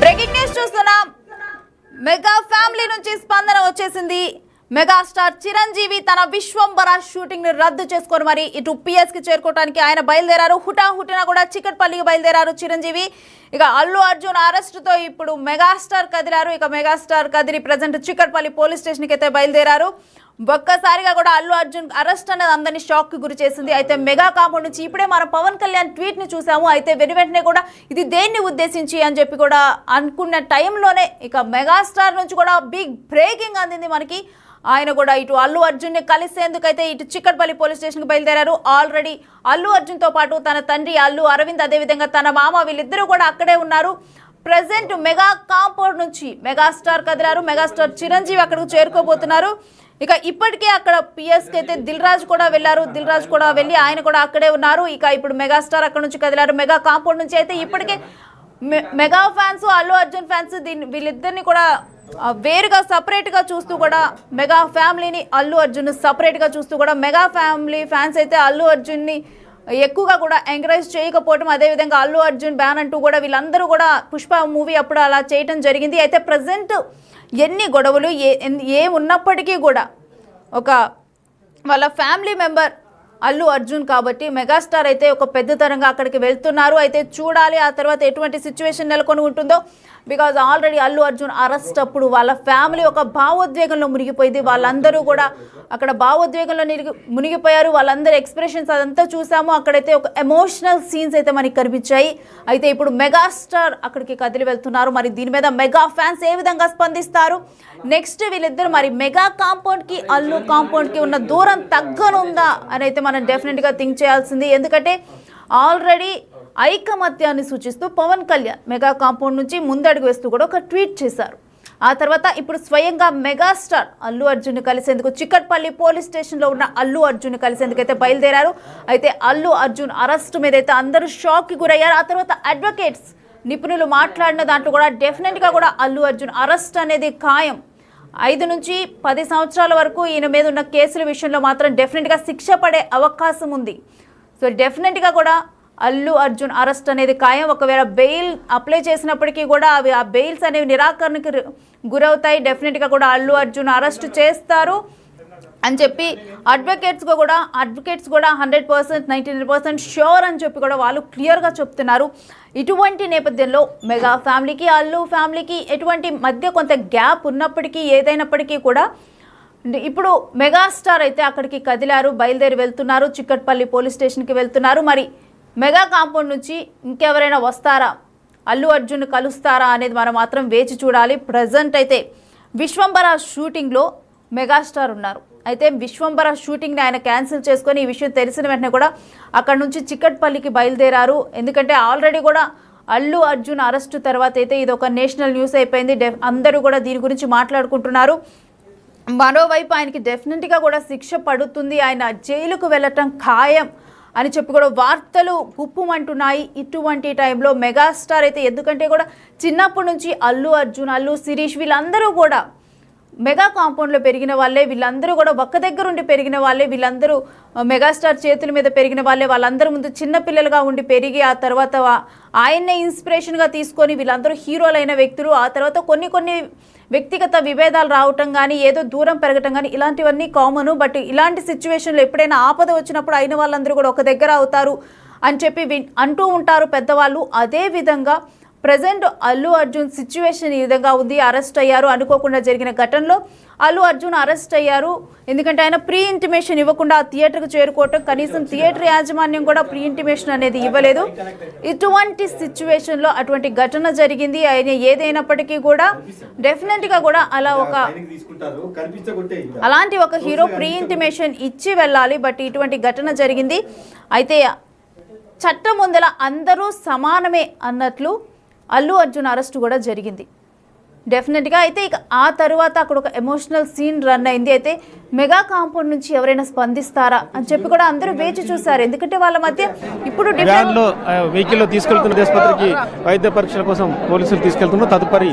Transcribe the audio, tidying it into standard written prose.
Breaking news చూస్తున్నాం. Mega family నుంచి స్పందన వచ్చేసింది. మెగాస్టార్ చిరంజీవి తన విశ్వంబర షూటింగ్ ని రద్దు చేసుకొని మరి ఇటు పిఎస్ కి చేరుకోవడానికి ఆయన బయలుదేరారు. హుటాహుటిన కూడా చికట్పల్లికి బయలుదేరారు చిరంజీవి. ఇక అల్లు అర్జున్ అరెస్ట్ తో ఇప్పుడు మెగాస్టార్ కదిలారు. ఇక మెగాస్టార్ కదిలి ప్రజెంట్ చికట్పల్లి పోలీస్ స్టేషన్ కి అయితే బయలుదేరారు. ఒక్కసారిగా కూడా అల్లు అర్జున్ అరెస్ట్ అనేది అందరినీ షాక్ కి గురి చేసింది. అయితే మెగా కాంపౌండ్ నుంచి ఇప్పుడే మనం పవన్ కళ్యాణ్ ట్వీట్ ని చూసాము. అయితే వెంటనే కూడా ఇది దేన్ని ఉద్దేశించి అని చెప్పి కూడా అనుకున్న టైంలోనే ఇక మెగాస్టార్ నుంచి కూడా బిగ్ బ్రేకింగ్ అందింది మనకి. ఆయన కూడా ఇటు అల్లు అర్జున్ని కలిసేందుకైతే ఇటు చిక్కట్పల్లి పోలీస్ స్టేషన్కి బయలుదేరారు. ఆల్రెడీ అల్లు అర్జున్తో పాటు తన తండ్రి అల్లు అరవింద్, అదేవిధంగా తన మామ వీళ్ళిద్దరూ కూడా అక్కడే ఉన్నారు. ప్రెసెంట్ మెగా కాంపౌండ్ నుంచి మెగాస్టార్ కదిలారు. మెగాస్టార్ చిరంజీవి అక్కడికి చేరుకోబోతున్నారు. ఇక ఇప్పటికే అక్కడ పిఎస్కి అయితే దిల్ రాజు కూడా వెళ్ళారు. దిల్ రాజు కూడా వెళ్ళి ఆయన కూడా అక్కడే ఉన్నారు. ఇక ఇప్పుడు మెగాస్టార్ అక్కడ నుంచి కదిలారు. మెగా కాంపౌండ్ నుంచి అయితే ఇప్పటికే mega fans, Allu Arjun fans వీళ్ళిద్దరిని కూడా వేరుగా సపరేట్గా చూస్తూ కూడా మెగా ఫ్యామిలీని అల్లు అర్జున్ సపరేట్గా చూస్తూ కూడా మెగా ఫ్యామిలీ ఫ్యాన్స్ అయితే అల్లు అర్జున్ని ఎక్కువగా కూడా ఎంకరేజ్ చేయకపోవడం, అదేవిధంగా అల్లు అర్జున్ బ్యాన్ అంటూ కూడా వీళ్ళందరూ కూడా పుష్ప మూవీ అప్పుడు అలా చేయటం జరిగింది. అయితే ప్రజెంట్ ఎన్ని గొడవలు ఉన్నప్పటికీ కూడా ఒక వాళ్ళ ఫ్యామిలీ మెంబర్ అల్లు అర్జున్ కాబట్టి మెగాస్టార్ అయితే ఒక పెద్ద తరంగా అక్కడికి వెళ్తున్నారు. అయితే చూడాలి ఆ తర్వాత ఎటువంటి సిచ్యువేషన్ నెలకొని ఉంటుందో. Because already Allu Arjun arrest అప్పుడు వాళ్ళ ఫ్యామిలీ ఒక భావోద్వేగంలో మునిగిపోయింది. వాళ్ళందరూ కూడా అక్కడ భావోద్వేగంలో మునిగిపోయారు. వాళ్ళందరూ ఎక్స్ప్రెషన్స్ అదంతా చూసాము. అక్కడైతే ఒక ఎమోషనల్ సీన్స్ అయితే మనకి కనిపించాయి. అయితే ఇప్పుడు మెగాస్టార్ అక్కడికి కదిలి వెళ్తున్నారు. మరి దీని మీద మెగా ఫ్యాన్స్ ఏ విధంగా స్పందిస్తారు, నెక్స్ట్ వీళ్ళిద్దరు మరి మెగా కాంపౌండ్కి అల్లు కాంపౌండ్కి ఉన్న దూరం తగ్గనుందా అని అయితే మనం డెఫినెట్గా థింక్ చేయాల్సింది. ఎందుకంటే ఆల్రెడీ ఐకమత్యాన్ని సూచిస్తూ పవన్ కళ్యాణ్ మెగా కాంపౌండ్ నుంచి ముందడుగు వేస్తూ కూడా ఒక ట్వీట్ చేశారు. ఆ తర్వాత ఇప్పుడు స్వయంగా మెగాస్టార్ అల్లు అర్జున్ కలిసేందుకు చిక్కట్పల్లి పోలీస్ స్టేషన్లో ఉన్న అల్లు అర్జున్ కలిసేందుకు అయితే బయలుదేరారు. అయితే అల్లు అర్జున్ అరెస్ట్ మీద అయితే అందరూ షాక్కి గురయ్యారు. ఆ తర్వాత అడ్వకేట్స్ నిపుణులు మాట్లాడిన దాంట్లో కూడా డెఫినెట్గా కూడా అల్లు అర్జున్ అరెస్ట్ అనేది ఖాయం. 5 నుంచి 10 సంవత్సరాల వరకు ఈయన మీద ఉన్న కేసుల విషయంలో మాత్రం డెఫినెట్గా శిక్ష పడే అవకాశం ఉంది. సో డెఫినెట్గా కూడా అల్లు అర్జున్ అరెస్ట్ అనేది ఖాయం. ఒకవేళ బెయిల్ అప్లై చేసినప్పటికీ కూడా ఆ బెయిల్స్ అనేవి నిరాకరణకి గురవుతాయి. డెఫినెట్గా కూడా అల్లు అర్జున్ అరెస్ట్ చేస్తారు అని చెప్పి అడ్వకేట్స్ కూడా 100%, 99% ష్యూర్ అని చెప్పి కూడా వాళ్ళు క్లియర్గా చెప్తున్నారు. ఇటువంటి నేపథ్యంలో మెగా ఫ్యామిలీకి అల్లు ఫ్యామిలీకి ఎటువంటి మధ్య కొంత గ్యాప్ ఉన్నప్పటికీ ఏదైనప్పటికీ కూడా ఇప్పుడు మెగాస్టార్ అయితే అక్కడికి కదిలారు, బయలుదేరి వెళ్తున్నారు. చిక్కట్పల్లి పోలీస్ స్టేషన్కి వెళ్తున్నారు. మరి మెగా కాంపౌండ్ నుంచి ఇంకెవరైనా వస్తారా, అల్లు అర్జున్ కలుస్తారా అనేది మనం మాత్రం వేచి చూడాలి. ప్రజెంట్ అయితే విశ్వంబర షూటింగ్లో మెగాస్టార్ ఉన్నారు. అయితే విశ్వంబర షూటింగ్ని ఆయన క్యాన్సిల్ చేసుకొని ఈ విషయం తెలిసిన వెంటనే కూడా అక్కడ నుంచి చిక్కట్పల్లికి బయలుదేరారు. ఎందుకంటే ఆల్రెడీ కూడా అల్లు అర్జున్ అరెస్టు తర్వాత అయితే ఇది ఒక నేషనల్ న్యూస్ అయిపోయింది. అందరూ కూడా దీని గురించి మాట్లాడుకుంటున్నారు. మరోవైపు ఆయనకి డెఫినెట్గా కూడా శిక్ష పడుతుంది, ఆయన జైలుకు వెళ్ళటం ఖాయం అని చెప్పి కూడా వార్తలు గుప్పుమంటున్నాయి. ఇటువంటి టైంలో మెగాస్టార్ అయితే ఎందుకంటే కూడా చిన్నప్పటి నుంచి అల్లు అర్జున్, అల్లు శిరీష్ వీళ్ళందరూ కూడా మెగా కాంపౌండ్లో పెరిగిన వాళ్ళే. వీళ్ళందరూ కూడా ఒక్క దగ్గర ఉండి పెరిగిన వాళ్ళే. వీళ్ళందరూ మెగాస్టార్ చేతుల మీద పెరిగిన వాళ్ళే. వాళ్ళందరూ ముందు చిన్నపిల్లలుగా ఉండి పెరిగి ఆ తర్వాత ఆయన్నే ఇన్స్పిరేషన్గా తీసుకొని వీళ్ళందరూ హీరోలైన వ్యక్తులు. ఆ తర్వాత కొన్ని వ్యక్తిగత విభేదాలు రావటం కానీ, ఏదో దూరం పెరగటం కానీ ఇలాంటివన్నీ కామను. బట్ ఇలాంటి సిచ్యువేషన్లో ఎప్పుడైనా ఆపద వచ్చినప్పుడు అయిన వాళ్ళందరూ కూడా ఒక దగ్గర అవుతారు అని చెప్పి అంటూ ఉంటారు పెద్దవాళ్ళు. అదేవిధంగా ప్రజెంట్ అల్లు అర్జున్ సిచ్యువేషన్ ఈ విధంగా ఉంది. అరెస్ట్ అయ్యారు. అనుకోకుండా జరిగిన ఘటనలో అల్లు అర్జున్ అరెస్ట్ అయ్యారు. ఎందుకంటే ఆయన ప్రీ ఇంటిమేషన్ ఇవ్వకుండా థియేటర్కి చేరుకోవటం, కనీసం థియేటర్ యాజమాన్యం కూడా ప్రీ ఇంటిమేషన్ అనేది ఇవ్వలేదు. ఇటువంటి సిచ్యువేషన్లో అటువంటి ఘటన జరిగింది. ఆయన ఏదైనప్పటికీ కూడా డెఫినెట్గా కూడా అలాంటి ఒక హీరో ప్రీ ఇంటిమేషన్ ఇచ్చి వెళ్ళాలి. బట్ ఇటువంటి ఘటన జరిగింది. అయితే చట్టం ముందల అందరూ సమానమే అన్నట్లు అల్లు అర్జున్ అరెస్ట్ కూడా జరిగింది డెఫినెట్గా. అయితే ఇక ఆ తర్వాత అక్కడ ఒక ఎమోషనల్ సీన్ రన్ అయింది. అయితే మెగా కాంపౌండ్ నుంచి ఎవరైనా స్పందిస్తారా అని చెప్పి కూడా అందరూ వేచి చూశారు. ఎందుకంటే వాళ్ళ మధ్య ఇప్పుడు వెహికల్లో తీసుకెళ్తున్న ఆసుపత్రికి వైద్య పరీక్షల కోసం పోలీసులు తీసుకెళ్తున్నారు. తదుపరి